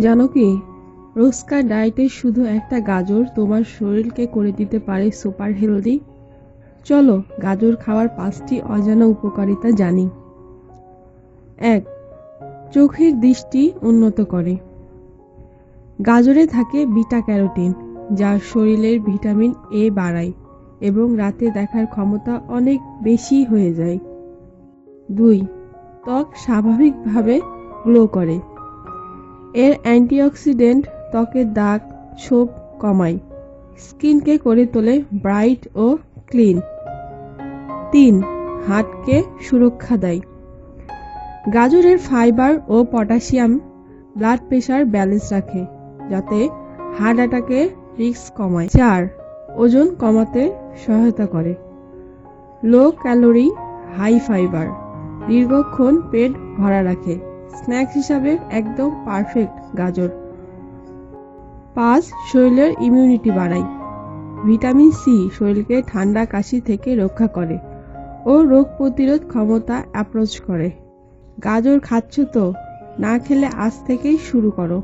জানো কি, রোজকার ডায়েটে শুধু একটা গাজর তোমার শরীরকে করে দিতে পারে সুপার হেলদি। চলো গাজর খাওয়ার 5টি অজানা উপকারিতা জানি। 1. চোখের দৃষ্টি উন্নত করে। গাজরে থাকে বিটা ক্যারোটিন, যা শরীরের ভিটামিন এ বাড়ায় এবং রাতে দেখার ক্ষমতা অনেক বেশি হয়ে যায়। 2. ত্বক স্বাভাবিকভাবে গ্লো করে। এর অ্যান্টিঅক্সিডেন্ট ত্বকের দাগ ছোপ কমায়, স্কিনকে করে তোলে ব্রাইট ও ক্লিন। 3. হার্টকে সুরক্ষা দেয়। গাজরের ফাইবার ও পটাশিয়াম ব্লাড প্রেশার ব্যালেন্স রাখে, যাতে হার্ট অ্যাটাকের রিস্ক কমায়। 4. ওজন কমাতে সহায়তা করে। লো ক্যালোরি হাই ফাইবার দীর্ঘক্ষণ পেট ভরা রাখে, স্ন্যাক্স হিসাবে একদম পারফেক্ট গাজর। 5. শরীরের ইমিউনিটি বাড়ায়। ভিটামিন সি শরীরকে ঠান্ডা কাশি থেকে রক্ষা করে ও রোগ প্রতিরোধ ক্ষমতা অ্যাপ্রোচ করে। গাজর খাচ্ছ তো? না খেলে আজ থেকেই শুরু করো।